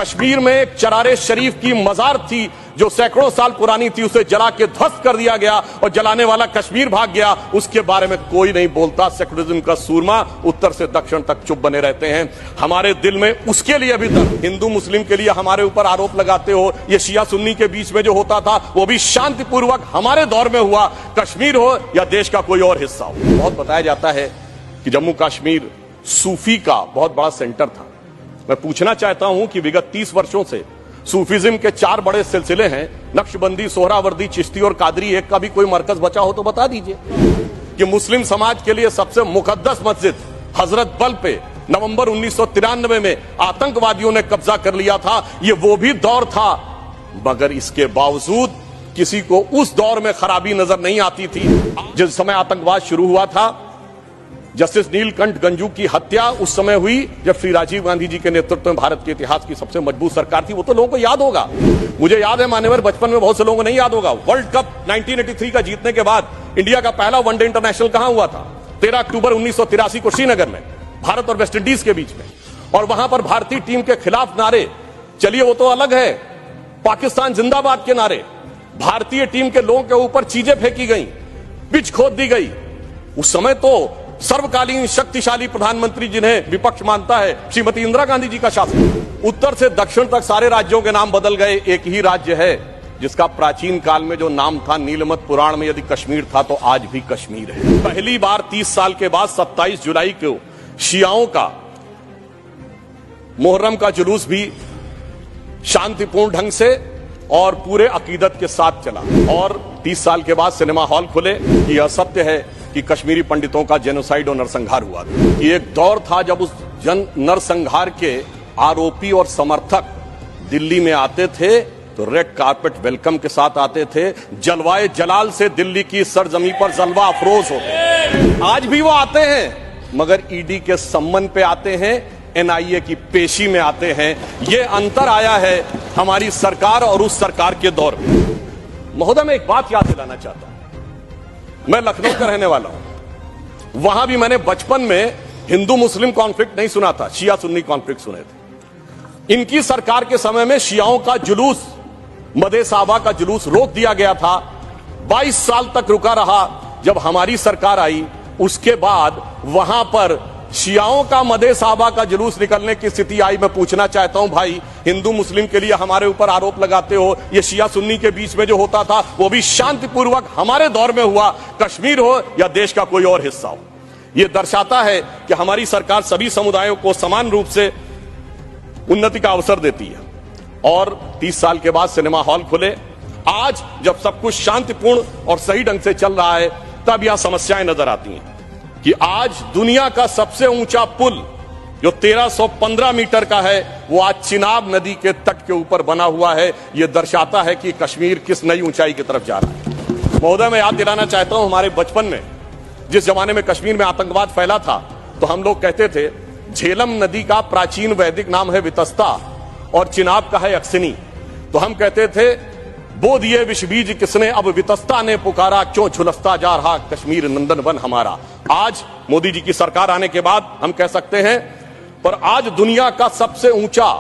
कश्मीर में एक चरारे शरीफ की मजार थी जो सैकड़ों साल पुरानी थी, उसे जला के ध्वस्त कर दिया गया और जलाने वाला कश्मीर भाग गया। उसके बारे में कोई नहीं बोलता। सेकुलरिज्म का सूरमा उत्तर से दक्षिण तक चुप बने रहते हैं। हमारे दिल में उसके लिए अभी तक हिंदू मुस्लिम के लिए हमारे ऊपर आरोप लगाते हो, ये शिया सुन्नी के बीच में जो होता था वो भी शांतिपूर्वक हमारे दौर में हुआ। कश्मीर हो या देश का कोई और हिस्सा हो। बहुत बताया जाता है कि जम्मू कश्मीर सूफी का बहुत बड़ा सेंटर था। मैं पूछना चाहता हूं कि विगत 30 वर्षों से सूफीज्म के 4 बड़े सिलसिले हैं, नक्शबंदी, सोहरावर्दी, चिश्ती और कादरी। एक का भी कोई मरकज बचा हो तो बता दीजिए। कि मुस्लिम समाज के लिए सबसे मुकद्दस मस्जिद हजरत बल पे नवंबर 1993 में आतंकवादियों ने कब्जा कर लिया था। ये वो भी दौर था, मगर इसके बावजूद किसी को उस दौर में खराबी नजर नहीं आती थी। जिस समय आतंकवाद शुरू हुआ था, जस्टिस नीलकंठ गंजू की हत्या उस समय हुई जब श्री राजीव गांधी जी के नेतृत्व में भारत के इतिहास की सबसे मजबूत सरकार थी। वो तो लोगों को याद होगा। मुझे याद है मान्यवर, बचपन में बहुत से लोगों को नहीं याद होगा। वर्ल्ड कप 1983 का जीतने के बाद इंडिया का पहला वनडे इंटरनेशनल कहां हुआ था? 13 अक्टूबर 1983 को श्रीनगर में, भारत और वेस्ट इंडीज के बीच में। और वहां पर भारतीय टीम के खिलाफ नारे, चलिए वो तो अलग है, पाकिस्तान जिंदाबाद के नारे, भारतीय टीम के लोगों के ऊपर चीजें फेंकी गई, पिच खोद दी गई। उस समय तो सर्वकालीन शक्तिशाली प्रधानमंत्री जिन्हें विपक्ष मानता है, श्रीमती इंदिरा गांधी जी का शासन। उत्तर से दक्षिण तक सारे राज्यों के नाम बदल गए। एक ही राज्य है जिसका प्राचीन काल में जो नाम था नीलमत पुराण में यदि कश्मीर था तो आज भी कश्मीर है। पहली बार 30 साल के बाद 27 जुलाई को शियाओं का मुहर्रम का जुलूस भी शांतिपूर्ण ढंग से और पूरे अकीदत के साथ चला। और 30 साल के बाद सिनेमा हॉल खुले। यह सत्य है कि कश्मीरी पंडितों का जेनोसाइड और नरसंहार हुआ था। ये एक दौर था जब उस नरसंहार के आरोपी और समर्थक दिल्ली में आते थे तो रेड कार्पेट वेलकम के साथ आते थे। जलवाए जलाल से दिल्ली की सरजमी पर जलवा अफरोज होते। आज भी वो आते हैं, मगर ईडी के सम्मन पे आते हैं, एनआईए की पेशी में आते हैं। ये अंतर आया है हमारी सरकार और उस सरकार के दौर में। महोदय, मैं एक बात याद दिलाना चाहता हूं। मैं लखनऊ का रहने वाला हूं। वहां भी मैंने बचपन में हिंदू मुस्लिम कॉन्फ्लिक्ट नहीं सुना था, शिया सुन्नी कॉन्फ्लिक्ट सुने थे। इनकी सरकार के समय में शियाओं का जुलूस, मदे साहबा का जुलूस रोक दिया गया था। 22 साल तक रुका रहा। जब हमारी सरकार आई उसके बाद वहां पर शियाओं का मदे साहबा का जुलूस निकलने की स्थिति आई। मैं पूछना चाहता हूं भाई, हिंदू मुस्लिम के लिए हमारे ऊपर आरोप लगाते हो, ये शिया सुन्नी के बीच में जो होता था वो भी शांतिपूर्वक हमारे दौर में हुआ। कश्मीर हो या देश का कोई और हिस्सा हो, यह दर्शाता है कि हमारी सरकार सभी समुदायों को समान रूप से उन्नति का अवसर देती है। और 30 साल के बाद सिनेमा हॉल खुले। आज जब सब कुछ शांतिपूर्ण और सही ढंग से चल रहा है तब यह समस्याएं नजर आती हैं कि आज दुनिया का सबसे ऊंचा पुल जो 1315 मीटर का है वो आज चिनाब नदी के तट के ऊपर बना हुआ है। यह दर्शाता है कि कश्मीर किस नई ऊंचाई की तरफ जा रहा है। महोदय, मैं याद दिलाना चाहता हूं, हमारे बचपन में जिस जमाने में कश्मीर में आतंकवाद फैला था तो हम लोग कहते थे झेलम नदी का प्राचीन वैदिक नाम है वितस्ता और चिनाब का है अक्सिनी। तो हम कहते थे बो दिए विष बीज किसने, अब वितस्ता ने पुकारा, क्यों झुलसता जा रहा कश्मीर नंदन वन हमारा। आज मोदी जी की सरकार आने के बाद हम कह सकते हैं, पर आज दुनिया का सबसे ऊंचा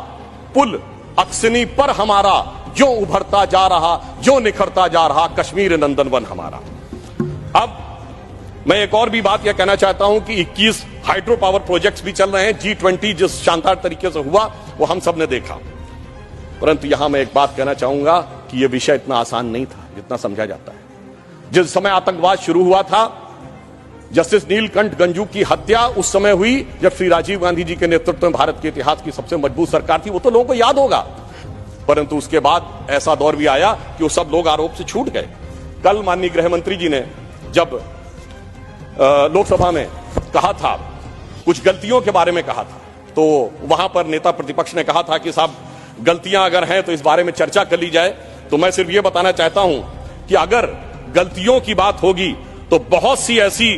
पुल अक्सिनी पर हमारा जो उभरता जा रहा, जो निखरता जा रहा कश्मीर नंदन वन हमारा। अब मैं एक और भी बात यह कहना चाहता हूं कि 21 हाइड्रो पावर प्रोजेक्ट्स भी चल रहे हैं। G20 जिस शानदार तरीके से हुआ वो हम सब ने देखा। परंतु यहां मैं एक बात कहना चाहूंगा कि यह विषय इतना आसान नहीं था जितना समझा जाता है। जिस समय आतंकवाद शुरू हुआ था, जस्टिस नीलकंठ गंजू की हत्या उस समय हुई जब श्री राजीव गांधी जी के नेतृत्व में भारत के इतिहास की सबसे मजबूत सरकार थी। वो तो लोगों को याद होगा। परंतु उसके बाद ऐसा दौर भी आया कि वो सब लोग आरोप से छूट गए। कल माननीय गृह मंत्री जी ने जब लोकसभा में कहा था, कुछ गलतियों के बारे में कहा था, तो वहां पर नेता प्रतिपक्ष ने कहा था कि साहब गलतियां अगर हैं तो इस बारे में चर्चा कर ली जाए। तो मैं सिर्फ यह बताना चाहता हूं कि अगर गलतियों की बात होगी तो बहुत सी ऐसी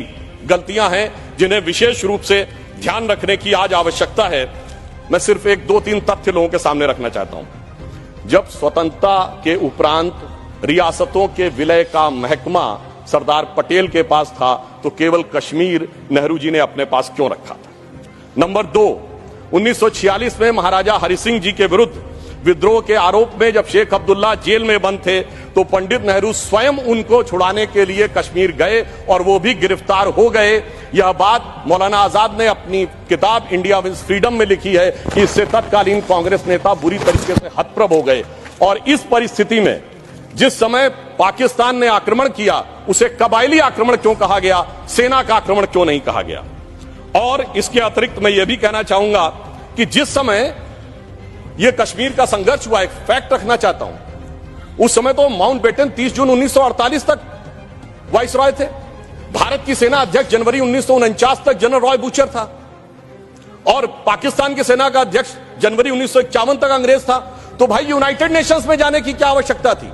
गलतियां हैं जिन्हें विशेष रूप से ध्यान रखने की आज आवश्यकता है। मैं सिर्फ 1-2-3 तथ्य लोगों के सामने रखना चाहता हूं। जब स्वतंत्रता के उपरांत रियासतों के विलय का महकमा सरदार पटेल के पास था तो केवल कश्मीर नेहरू जी ने अपने पास क्यों रखा था? नंबर 2, 1946 में महाराजा हरि सिंह जी के विरुद्ध विद्रोह के आरोप में जब शेख अब्दुल्ला जेल में बंद थे तो पंडित नेहरू स्वयं उनको छुड़ाने के लिए कश्मीर गए और वो भी गिरफ्तार हो गए। यह बात मौलाना आजाद ने अपनी किताब इंडिया विंस फ्रीडम में लिखी है कि इससे तत्कालीन कांग्रेस नेता बुरी तरीके से हतप्रभ हो गए। और इस परिस्थिति में जिस समय पाकिस्तान ने आक्रमण किया उसे कबायली आक्रमण क्यों कहा गया, सेना का आक्रमण क्यों नहीं कहा गया। और इसके अतिरिक्त मैं यह भी कहना चाहूंगा कि जिस समय यह कश्मीर का संघर्ष हुआ, एक फैक्ट रखना चाहता हूं, उस समय तो माउंटबेटन 30 जून 1948 तक वाइसरॉय थे। भारत की सेना अध्यक्ष जनवरी 1949 तक जनरल रॉय बूचर था और पाकिस्तान की सेना का अध्यक्ष जनवरी 1951 तक अंग्रेज था। तो भाई यूनाइटेड नेशंस में जाने की क्या आवश्यकता थी।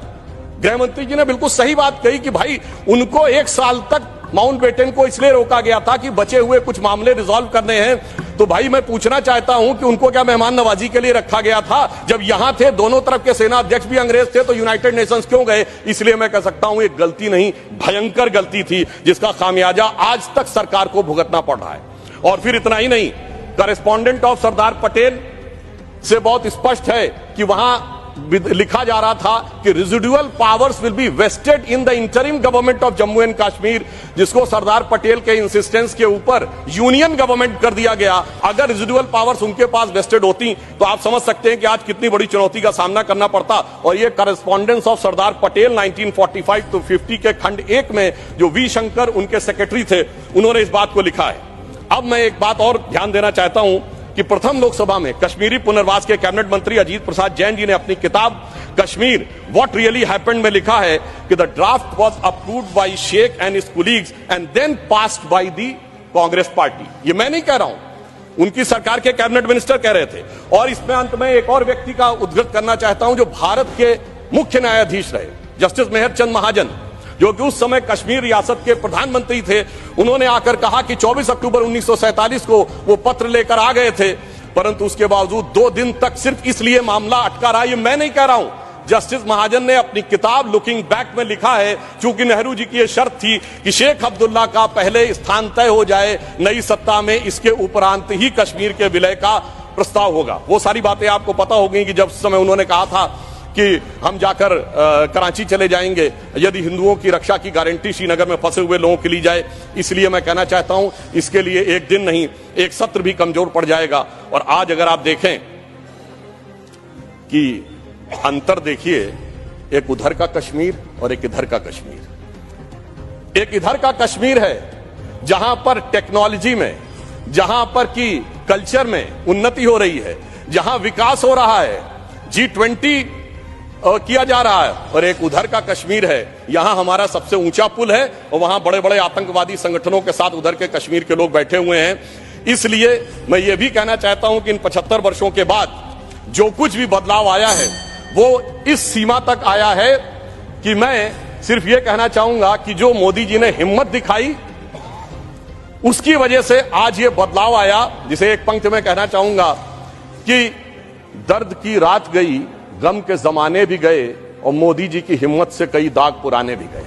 गृह मंत्री जी ने बिल्कुल सही बात कही कि भाई उनको 1 साल तक माउंटबेटन को इसलिए रोका गया था कि बचे हुए कुछ मामले रिजॉल्व करने हैं। तो भाई मैं पूछना चाहता हूं कि उनको क्या मेहमान नवाजी के लिए रखा गया था। जब यहां थे, दोनों तरफ के सेना अध्यक्ष भी अंग्रेज थे, तो यूनाइटेड नेशंस क्यों गए। इसलिए मैं कह सकता हूं एक गलती नहीं, भयंकर गलती थी जिसका खामियाजा आज तक सरकार को भुगतना पड़ रहा है। और फिर इतना ही नहीं, करेस्पॉन्डेंट ऑफ सरदार पटेल से बहुत स्पष्ट है कि वहां लिखा जा रहा था कि residual powers will be vested in the interim government of Jammu and Kashmir, जिसको सरदार पटेल के इंसिस्टेंस के ऊपर यूनियन गवर्नमेंट कर दिया गया। अगर रेजिडुअल पावर्स उनके पास वेस्टेड होती तो आप समझ सकते हैं कि आज कितनी बड़ी चुनौती का सामना करना पड़ता। और ये correspondence of Sardar Patel 1945 to 50 के खंड 1 में जो वी शंकर उनके सेक्रेटरी थे, उन्होंने इस बात को लिखा है। अब मैं एक बात और ध्यान देना चाहता हूं कि प्रथम लोकसभा में कश्मीरी पुनर्वास के कैबिनेट मंत्री अजीत प्रसाद जैन जी ने अपनी किताब कश्मीर व्हाट रियली हैपेंड में लिखा है कि the draft was approved by Sheikh and his colleagues and then passed by the Congress party. ये मैं नहीं कह रहा हूं, उनकी सरकार के कैबिनेट मिनिस्टर कह रहे थे। और इसमें अंत में एक और व्यक्ति का उद्धृत करना चाहता हूं जो भारत के मुख्य न्यायाधीश रहे, जस्टिस मेहरचंद महाजन, जो कि उस समय कश्मीर रियासत के प्रधानमंत्री थे। उन्होंने आकर कहा कि 24 अक्टूबर 1947 को वो पत्र लेकर आ गए थे, परंतु उसके बावजूद 2 दिन तक सिर्फ इसलिए मामला अटका रहा। ये मैं नहीं कह रहा हूं, जस्टिस महाजन ने अपनी किताब लुकिंग बैक में लिखा है, क्योंकि नेहरू जी की यह शर्त थी कि शेख अब्दुल्ला का पहले स्थान तय हो जाए नई सत्ता में, इसके उपरांत ही कश्मीर के विलय का प्रस्ताव होगा। वो सारी बातें आपको पता हो गई कि जब समय उन्होंने कहा था कि हम जाकर कराची चले जाएंगे यदि हिंदुओं की रक्षा की गारंटी श्रीनगर में फंसे हुए लोगों के लिए जाए। इसलिए मैं कहना चाहता हूं इसके लिए एक दिन नहीं, एक सत्र भी कमजोर पड़ जाएगा। और आज अगर आप देखें कि अंतर देखिए, एक उधर का कश्मीर और एक इधर का कश्मीर। एक इधर का कश्मीर है जहां पर टेक्नोलॉजी में, जहां पर की कल्चर में उन्नति हो रही है, जहां विकास हो रहा है, G20 किया जा रहा है। और एक उधर का कश्मीर है, यहां हमारा सबसे ऊंचा पुल है और वहां बड़े बड़े आतंकवादी संगठनों के साथ उधर के कश्मीर के लोग बैठे हुए हैं। इसलिए मैं ये भी कहना चाहता हूं कि इन 75 वर्षों के बाद जो कुछ भी बदलाव आया है वो इस सीमा तक आया है कि मैं सिर्फ ये कहना चाहूंगा कि जो मोदी जी ने हिम्मत दिखाई उसकी वजह से आज ये बदलाव आया। जिसे एक पंक्ति में कहना चाहूंगा कि दर्द की रात गई, गम के जमाने भी गए और मोदी जी की हिम्मत से कई दाग पुराने भी गए।